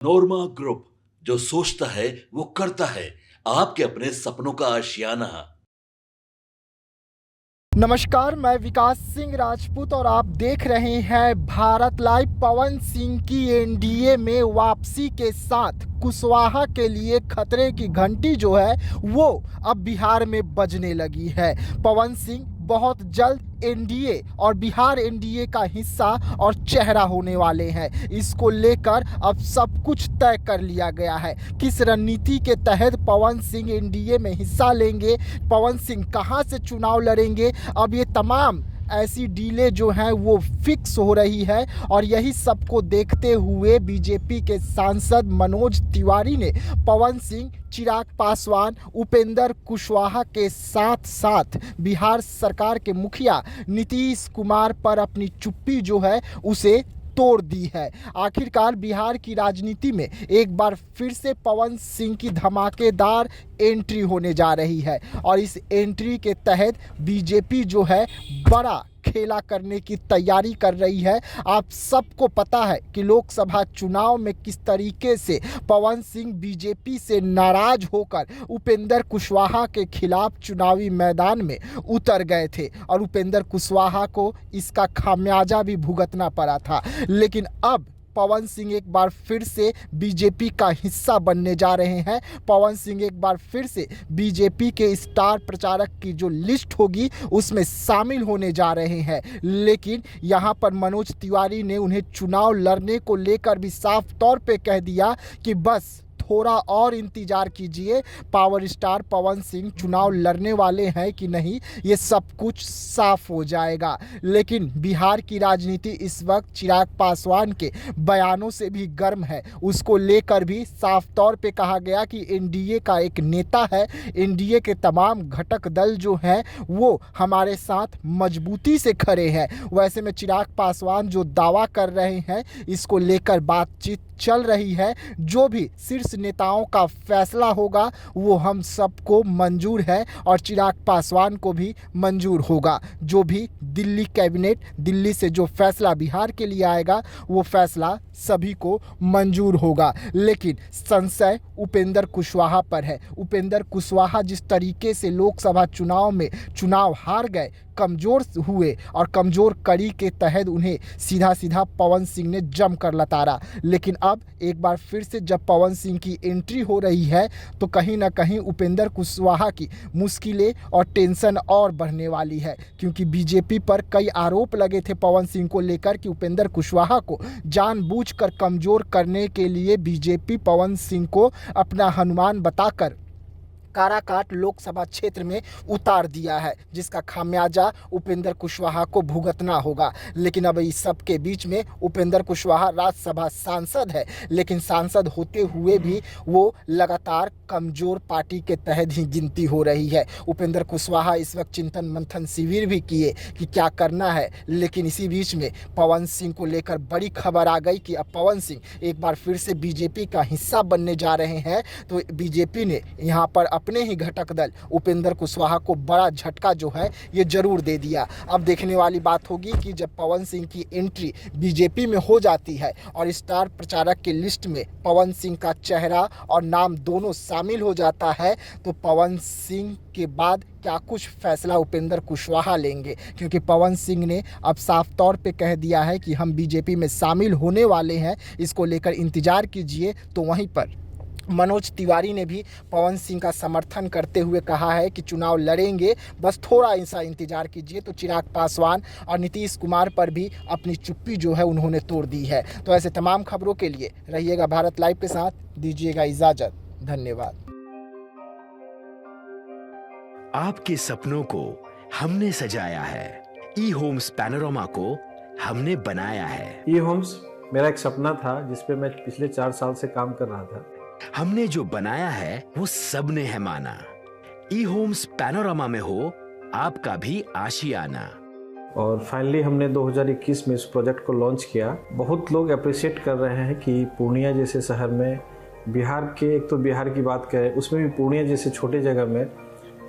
नोरमा group, जो सोचता है वो करता है। आपके अपने सपनों का आशियाना। नमस्कार, मैं विकास सिंह राजपूत और आप देख रहे हैं भारत लाइव। पवन सिंह की एनडीए में वापसी के साथ कुशवाहा के लिए खतरे की घंटी जो है वो अब बिहार में बजने लगी है। पवन सिंह बहुत जल्द एनडीए और बिहार एनडीए का हिस्सा और चेहरा होने वाले हैं। इसको लेकर अब सब कुछ तय कर लिया गया है। किस रणनीति के तहत पवन सिंह एनडीए में हिस्सा लेंगे, पवन सिंह कहां से चुनाव लड़ेंगे, अब ये तमाम ऐसी डीलें जो हैं वो फिक्स हो रही है। और यही सबको देखते हुए बीजेपी के सांसद मनोज तिवारी ने पवन सिंह, चिराग पासवान, उपेंद्र कुशवाहा के साथ साथ बिहार सरकार के मुखिया नीतीश कुमार पर अपनी चुप्पी जो है उसे तोड़ दी है। आखिरकार बिहार की राजनीति में एक बार फिर से पवन सिंह की धमाकेदार एंट्री होने जा रही है और इस एंट्री के तहत बीजेपी जो है बड़ा खेला करने की तैयारी कर रही है। आप सबको पता है कि लोकसभा चुनाव में किस तरीके से पवन सिंह बीजेपी से नाराज होकर उपेंद्र कुशवाहा के खिलाफ चुनावी मैदान में उतर गए थे और उपेंद्र कुशवाहा को इसका खामियाजा भी भुगतना पड़ा था। लेकिन अब पवन सिंह एक बार फिर से बीजेपी का हिस्सा बनने जा रहे हैं। पवन सिंह एक बार फिर से बीजेपी के स्टार प्रचारक की जो लिस्ट होगी उसमें शामिल होने जा रहे हैं। लेकिन यहाँ पर मनोज तिवारी ने उन्हें चुनाव लड़ने को लेकर भी साफ तौर पे कह दिया कि बस थोड़ा और इंतजार कीजिए, पावर स्टार पवन सिंह चुनाव लड़ने वाले हैं कि नहीं ये सब कुछ साफ हो जाएगा। लेकिन बिहार की राजनीति इस वक्त चिराग पासवान के बयानों से भी गर्म है। उसको लेकर भी साफ तौर पे कहा गया कि एनडीए का एक नेता है, एनडीए के तमाम घटक दल जो हैं वो हमारे साथ मजबूती से खड़े हैं। वैसे में चिराग पासवान जो दावा कर रहे हैं इसको लेकर बातचीत चल रही है। जो भी शीर्ष नेताओं का फैसला होगा वो हम सबको मंजूर है और चिराग पासवान को भी मंजूर होगा। जो भी दिल्ली कैबिनेट, दिल्ली से जो फैसला बिहार के लिए आएगा वो फैसला सभी को मंजूर होगा। लेकिन संशय उपेंद्र कुशवाहा पर है। उपेंद्र कुशवाहा जिस तरीके से लोकसभा चुनाव में चुनाव हार गए, कमज़ोर हुए और कमज़ोर कड़ी के तहत उन्हें सीधा सीधा पवन सिंह ने जम कर लताड़ा। लेकिन अब एक बार फिर से जब पवन सिंह की एंट्री हो रही है तो कहीं ना कहीं उपेंद्र कुशवाहा की मुश्किलें और टेंशन और बढ़ने वाली है, क्योंकि बीजेपी पर कई आरोप लगे थे पवन सिंह को लेकर कि उपेंद्र कुशवाहा को जानबूझकर कमज़ोर करने के लिए बीजेपी पवन सिंह को अपना हनुमान बताकर काराकाट लोकसभा क्षेत्र में उतार दिया है, जिसका खामियाजा उपेंद्र कुशवाहा को भुगतना होगा। लेकिन अब इस सब के बीच में उपेंद्र कुशवाहा राज्यसभा सांसद है, लेकिन सांसद होते हुए भी वो लगातार कमज़ोर पार्टी के तहत ही गिनती हो रही है। उपेंद्र कुशवाहा इस वक्त चिंतन मंथन शिविर भी किए कि क्या करना है। लेकिन इसी बीच में पवन सिंह को लेकर बड़ी खबर आ गई कि अब पवन सिंह एक बार फिर से बीजेपी का हिस्सा बनने जा रहे हैं। तो बीजेपी ने यहाँ पर अपने ही घटक दल उपेंद्र कुशवाहा को बड़ा झटका जो है ये जरूर दे दिया। अब देखने वाली बात होगी कि जब पवन सिंह की एंट्री बीजेपी में हो जाती है और स्टार प्रचारक की लिस्ट में पवन सिंह का चेहरा और नाम दोनों शामिल हो जाता है तो पवन सिंह के बाद क्या कुछ फैसला उपेंद्र कुशवाहा लेंगे, क्योंकि पवन सिंह ने अब साफ तौर पे कह दिया है कि हम बीजेपी में शामिल होने वाले हैं, इसको लेकर इंतजार कीजिए। तो वहीं पर मनोज तिवारी ने भी पवन सिंह का समर्थन करते हुए कहा है कि चुनाव लड़ेंगे, बस थोड़ा ऐसा इंतजार कीजिए। तो चिराग पासवान और नीतीश कुमार पर भी अपनी चुप्पी जो है उन्होंने तोड़ दी है। तो ऐसे तमाम खबरों के लिए रहिएगा भारत लाइव के साथ, दीजिएगा इजाज़त। धन्यवाद। आपके सपनों को हमने सजाया है, ई होम्स पैनोरमा को हमने बनाया है। ई होम्स मेरा एक सपना था जिसपे मैं पिछले 4 साल से काम कर रहा था। हमने जो बनाया है वो सबने है माना। ई होम्स पैनोरमा में हो आपका भी आशियाना। और फाइनली हमने 2021 में इस प्रोजेक्ट को लॉन्च किया। बहुत लोग अप्रिशिएट कर रहे हैं कि पूर्णिया जैसे शहर में, बिहार के, एक तो बिहार की बात करें उसमें भी पूर्णिया जैसे छोटे जगह में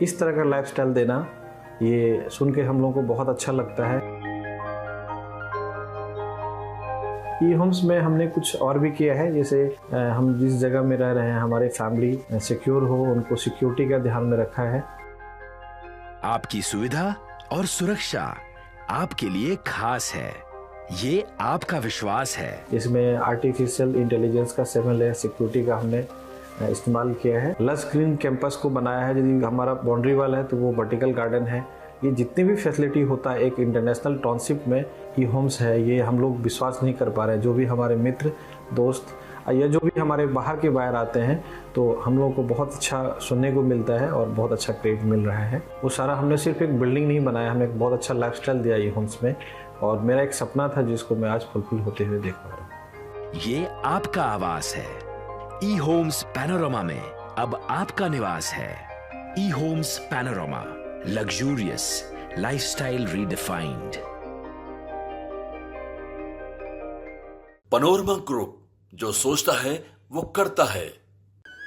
इस तरह का लाइफस्टाइल देना, ये सुन के हम लोगों को बहुत अच्छा लगता है। ई होम्स में हमने कुछ और भी किया है, जैसे हम जिस जगह में रह रहे हैं हमारे फैमिली सिक्योर हो, उनको सिक्योरिटी का ध्यान में रखा है। आपकी सुविधा और सुरक्षा आपके लिए खास है, ये आपका विश्वास है। इसमें आर्टिफिशियल इंटेलिजेंस का 7 लेयर सिक्योरिटी का हमने इस्तेमाल किया है। लस ग्रीन कैंपस को बनाया है, यदि हमारा बाउंड्री वाल है तो वो वर्टिकल गार्डन है। ये जितनी भी फैसिलिटी होता है एक इंटरनेशनल टाउनशिप में ई होम्स है, ये हम लोग विश्वास नहीं कर पा रहे हैं। जो भी हमारे मित्र दोस्त या जो भी हमारे बाहर के बाहर आते हैं तो हम लोगों को बहुत अच्छा सुनने को मिलता है और बहुत अच्छा क्रेडिट मिल रहा है। वो सारा हमने सिर्फ एक बिल्डिंग नहीं बनाया, हमें एक बहुत अच्छा लाइफस्टाइल दिया ई होम्स में, और मेरा एक सपना था जिसको मैं आज फुलफिल होते हुए देख पा रहा हूँ। ये आपका आवास है। ई होम्स पैनोरामा में अब आपका निवास है। E homes Panorama, luxurious lifestyle redefined. Panorama group, जो सोचता है वो करता है।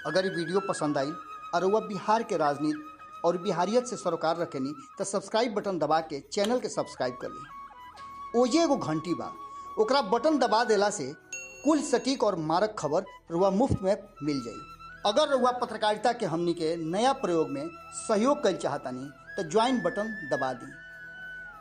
अगर ये वीडियो पसंद आई और वह बिहार के राजनीति और बिहारियत से सरोकार रखेनी तो सब्सक्राइब बटन दबा के चैनल के सब्सक्राइब कर ली। ओजे एगो घंटी बा, ओकरा बटन दबा देला से कुल सटीक और मारक खबर रुआ मुफ्त में मिल जाई। अगर रुआ पत्रकारिता के हमनी के नया प्रयोग में सहयोग कर चाहतानी तो ज्वाइन बटन दबा दी।